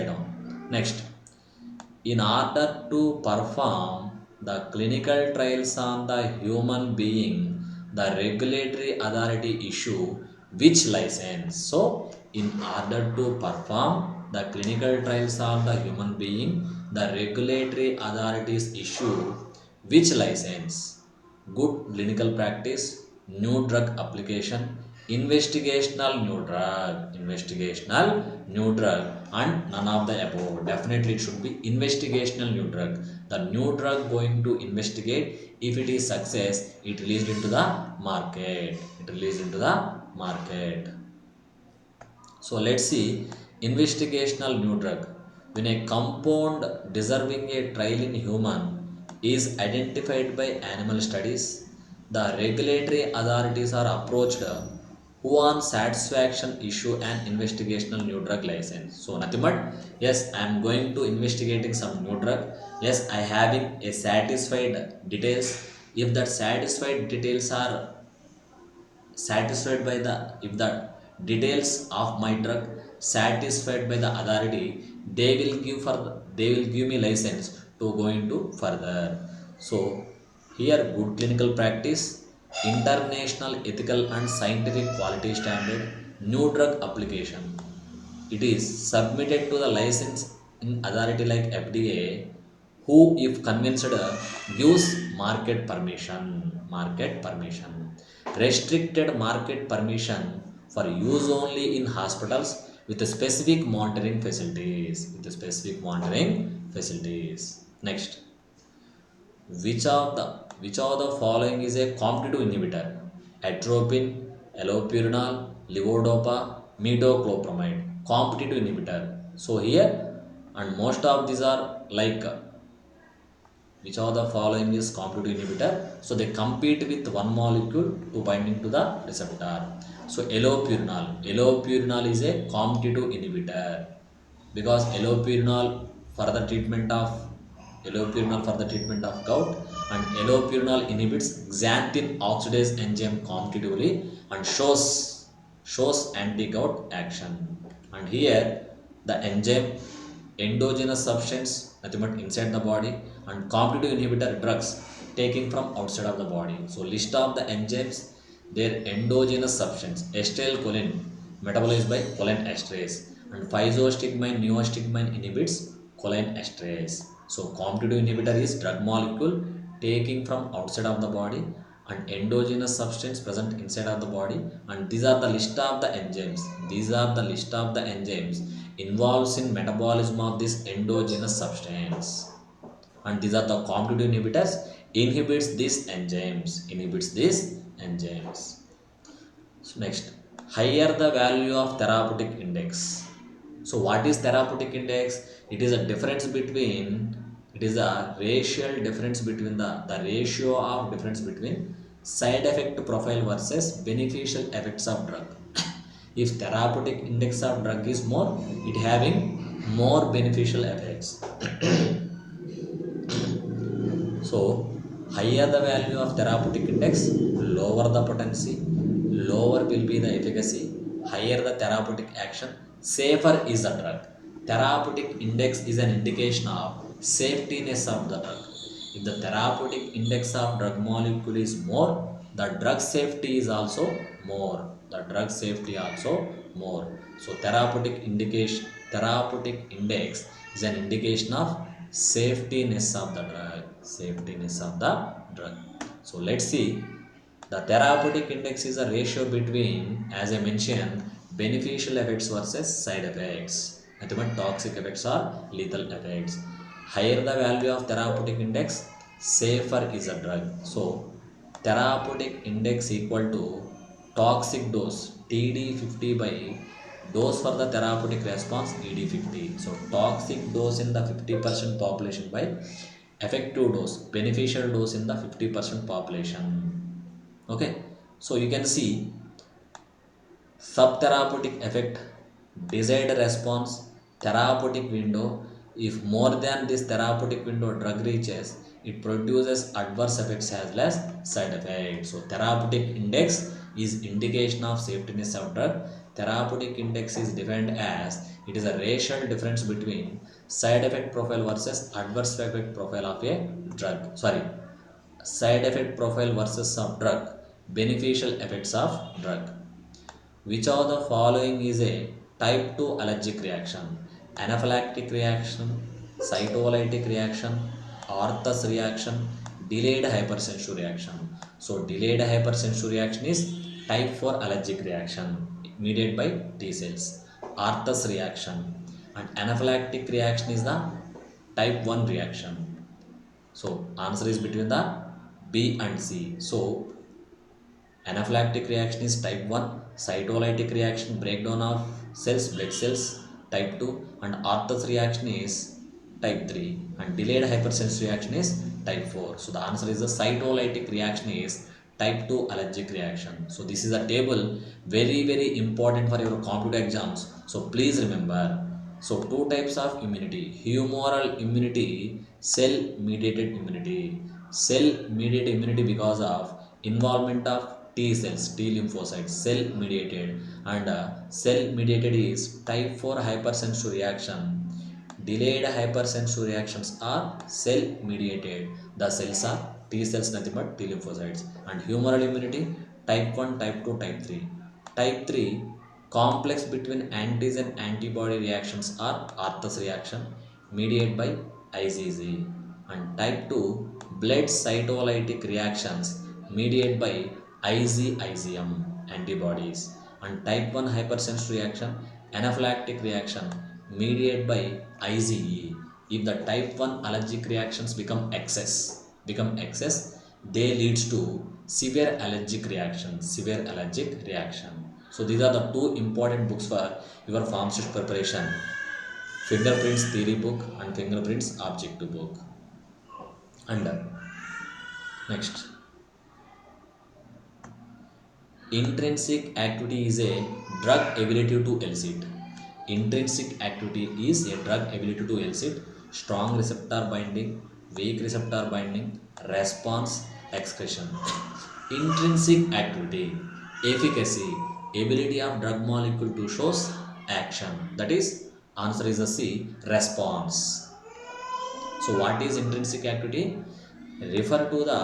down. Next, in order to perform the clinical trials on the human being, the regulatory authority issue which license. So, in order to perform the clinical trials on the human being, the regulatory authorities issue which license? Good clinical practice, new drug application, investigational new drug, and none of the above. Definitely, it should be investigational new drug. The new drug going to investigate. If it is success, it released into the market. It released into the market. So let's see investigational new drug. When a compound deserving a trial in human is identified by animal studies, the regulatory authorities are approached who on satisfaction issue an investigational new drug license. So nothing but yes, I am going to investigating some new drug. Yes, I having a satisfied details. If that satisfied details are satisfied by the if the details of my drug satisfied by the authority, they will give me license to go into further. So here good clinical practice, international ethical and scientific quality standard, new drug application, it is submitted to the license in authority like FDA, who if convinced gives market permission, restricted market permission for use only in hospitals with specific monitoring facilities. Next, which of the following is a competitive inhibitor? Atropine, allopurinol, levodopa, metoclopramide. Competitive inhibitor. So here, and most of these are like which of the following is competitive inhibitor? So they compete with one molecule to binding to the receptor. So allopurinol is a competitive inhibitor because allopurinol for the treatment of gout, and allopurinol inhibits xanthine oxidase enzyme competitively and shows anti-gout action. And here the enzyme endogenous substance nothing but inside the body, and competitive inhibitor drugs taking from outside of the body. So list of the enzymes, their endogenous substance acetylcholine metabolized by choline esterase, and physostigmine neostigmine inhibits choline esterase. So competitive inhibitor is drug molecule taking from outside of the body and endogenous substance present inside of the body, and these are the list of the enzymes, involves in metabolism of this endogenous substance, and these are the competitive inhibitors inhibits these enzymes. So next, higher the value of therapeutic index. So what is therapeutic index? It is a difference between, it is a racial difference between the ratio of difference between side effect profile versus beneficial effects of drug. If therapeutic index of drug is more, it having more beneficial effects. So, higher the value of therapeutic index, lower the potency, lower will be the efficacy, higher the therapeutic action, safer is the drug. Therapeutic index is an indication of safetiness of the drug. If the therapeutic index of drug molecule is more, the drug safety is also more. So therapeutic index is an indication of safetiness of the drug. So let's see, the therapeutic index is a ratio between, as I mentioned, beneficial effects versus side effects, nothing toxic effects or lethal effects. Higher the value of therapeutic index, safer is a drug. So therapeutic index equal to toxic dose TD50 by dose for the therapeutic response ED50. So toxic dose in the 50% population by effective dose, beneficial dose in the 50% population. Okay, so you can see subtherapeutic effect, desired response, therapeutic window. If more than this therapeutic window drug reaches, it produces adverse effects as well as side effects. So therapeutic index is indication of safetiness of drug. therapeutic index is defined as it is a ratio difference between side effect profile versus adverse effect profile of a drug. Sorry, side effect profile versus of drug, beneficial effects of drug. Which of the following is a type 2 allergic reaction? Anaphylactic reaction, cytolytic reaction, Arthus reaction, delayed hypersensitive reaction. So, delayed hypersensitive reaction is type 4 allergic reaction mediated by T cells. Arthus reaction and anaphylactic reaction is the type 1 reaction. So, answer is between the B and C. So, anaphylactic reaction is type 1, cytolytic reaction breakdown of cells, blood cells, type 2, and Arthus reaction is type 3, and delayed hypersensitive reaction is type 4. So the answer is the cytolytic reaction is type 2 allergic reaction. So this is a table very important for your computer exams. So please remember. So two types of immunity: humoral immunity, cell mediated immunity. Cell mediated immunity because of involvement of T cells, T lymphocytes, cell mediated, and cell mediated is type 4 hypersensitive reaction. Delayed hypersensitive reactions are cell mediated. The cells are T cells, nothing but T lymphocytes. And humoral immunity type 1, type 2, type 3. Type 3 complex between antigen antibody reactions are Arthus reaction mediated by IgG. And type 2 blood cytolytic reactions mediated by IgM antibodies. And type 1 hypersensitive reaction anaphylactic reaction mediated by IgE. If the type 1 allergic reactions become excess, they leads to severe allergic reaction. So these are the two important books for your pharmacist preparation: fingerprints theory book and fingerprints objective book. And next, intrinsic activity is a drug ability to elicit. Intrinsic activity is a drug ability to elicit strong receptor binding, weak receptor binding, response, excretion. Intrinsic activity, efficacy, ability of drug molecule to shows action. That is, answer is a C, response. So what is intrinsic activity? Refer to the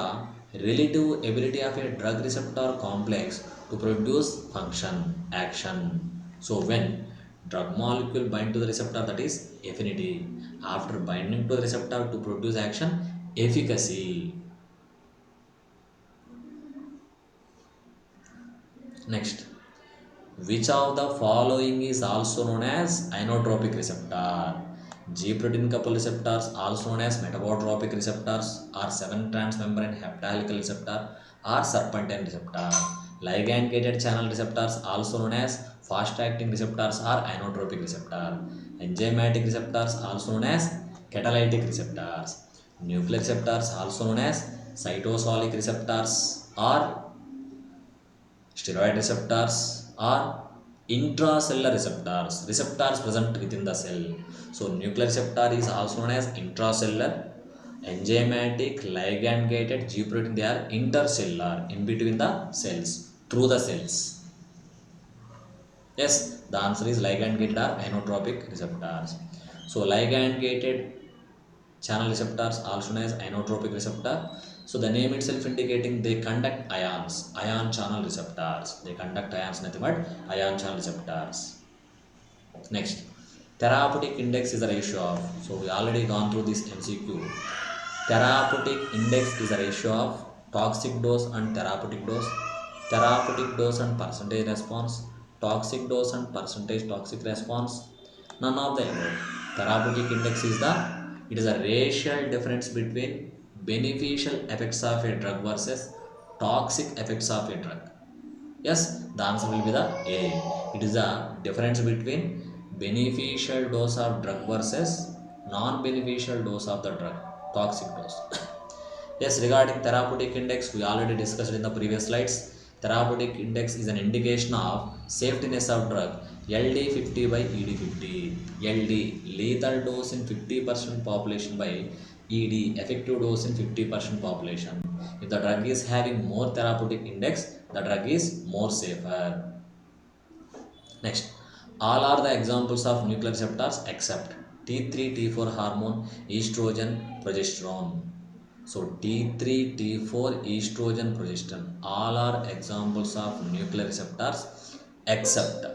relative ability of a drug receptor complex to produce function, action. So when drug molecule bind to the receptor, that is affinity. After binding to the receptor to produce action, efficacy. Next, which of the following is also known as inotropic receptor? G protein couple receptors, also known as metabotropic receptors, or 7 transmembrane heptahelical receptor, or serpentine receptor. Ligand gated channel receptors, also known as fast acting receptors, or inotropic receptor. Enzymatic receptors, also known as catalytic receptors. Nucleic receptors, also known as cytosolic receptors, or steroid receptors are intracellular receptors present within the cell. So nuclear receptor is also known as intracellular. Enzymatic, ligand gated, G protein, they are intercellular, in between the cells, through the cells. Yes, the answer is ligand gated or inotropic receptors. So ligand gated channel receptors, also known as inotropic receptor. So the name itself indicating they conduct ions, ion channel receptors. They conduct ions, nothing but ion channel receptors. Next, therapeutic index is a ratio of. So we already gone through this MCQ. Therapeutic index is a ratio of toxic dose and therapeutic dose. Therapeutic dose and percentage response. Toxic dose and percentage toxic response. None of the above. Therapeutic index is a ratio difference between beneficial effects of a drug versus toxic effects of a drug. Yes, the answer will be the A. It is the difference between beneficial dose of drug versus non-beneficial dose of the drug, toxic dose. Yes, regarding therapeutic index, we already discussed in the previous slides. Therapeutic index is an indication of safetiness of drug. LD 50 by ED 50. LD, lethal dose in 50% population by ED, effective dose in 50% population. If the drug is having more therapeutic index, the drug is more safer. Next, all are the examples of nuclear receptors except T3, T4 hormone, estrogen, progesterone. So T3, T4, estrogen, progesterone, all are examples of nuclear receptors except.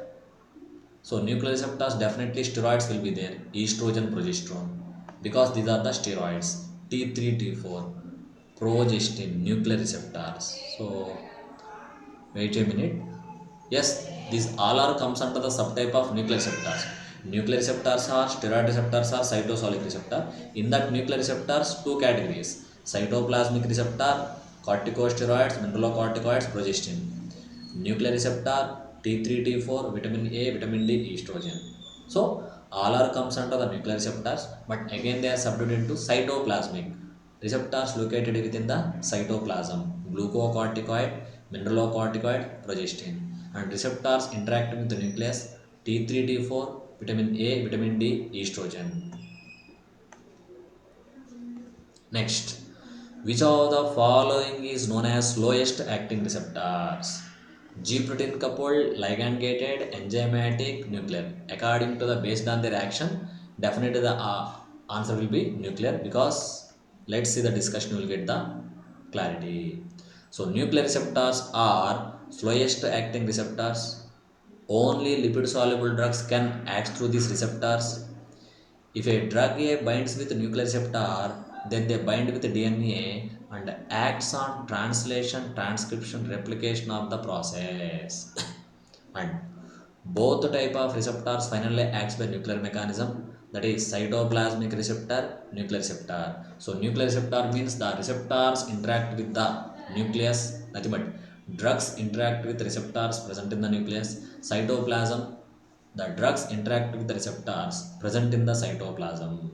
So nuclear receptors, definitely steroids will be there, estrogen, progesterone, because these are the steroids. T3, T4, progestin, nuclear receptors. So wait a minute. Yes, these all are comes under the subtype of nuclear receptors. Nuclear receptors are steroid receptors or cytosolic receptor. In that nuclear receptors, two categories: cytoplasmic receptor, corticosteroids, mineralocorticoids, progestin. Nuclear receptor T3, T4, vitamin A, vitamin D, estrogen. So all are comes under the nuclear receptors, but again they are subdivided into cytoplasmic receptors located within the cytoplasm: glucocorticoid, mineralocorticoid, progestin, and receptors interacting with the nucleus T3, T4, vitamin A, vitamin D, estrogen. Next, which of the following is known as slowest acting receptors? G protein coupled, ligand gated, enzymatic, nuclear. According to the based on their action, definitely the answer will be nuclear, because let's see the discussion, you will get the clarity. So nuclear receptors are slowest acting receptors. Only lipid soluble drugs can act through these receptors. If a drug A binds with a nuclear receptor, then they bind with the DNA and acts on translation, transcription, replication of the process. And both the type of receptors finally acts by nuclear mechanism, that is cytoplasmic receptor, nuclear receptor. So nuclear receptor means the receptors interact with the nucleus, nothing but drugs interact with receptors present in the nucleus. Cytoplasm, the drugs interact with the receptors present in the cytoplasm.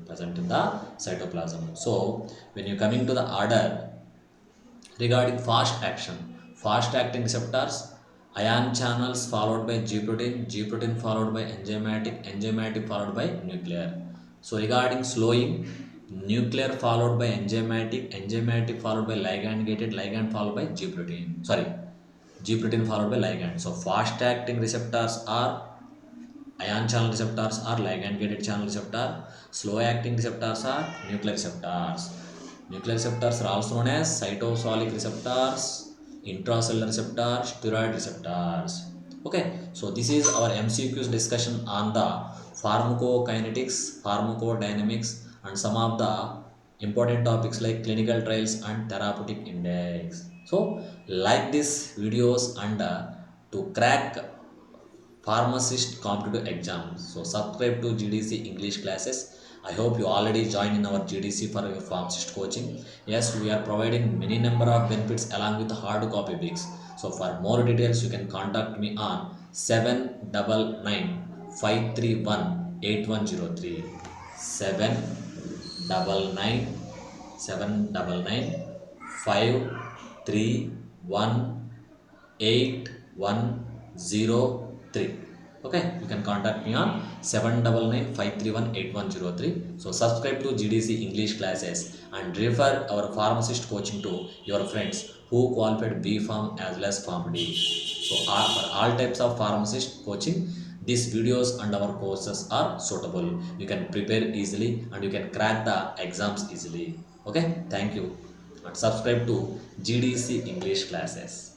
So when you coming to the order regarding fast action, fast acting receptors, ion channels followed by G protein, G protein followed by enzymatic, enzymatic followed by nuclear. So regarding slowing, nuclear followed by enzymatic, enzymatic followed by ligand gated, ligand followed by G protein, sorry, G protein followed by ligand. So fast acting receptors are ion channel receptors are ligand gated channel receptor. Slow acting receptors are nuclear receptors. Nuclear receptors are also known as cytosolic receptors, intracellular receptors, steroid receptors. Okay, so this is our MCQs discussion on the pharmacokinetics, pharmacodynamics, and some of the important topics like clinical trials and therapeutic index. So like these videos and to crack pharmacist competitive exam. So subscribe to GDC English classes. I hope you already joined in our GDC for your pharmacist coaching. Yes, we are providing many number of benefits along with hard copy books. So for more details, you can contact me on 799 531 8103. 799 Okay, you can contact me on 799 531 8103. So subscribe to GDC English classes and refer our pharmacist coaching to your friends who qualified B Farm as well as Farm D. So for all types of pharmacist coaching, these videos and our courses are suitable. You can prepare easily and you can crack the exams easily. Okay, thank you, and subscribe to GDC English classes.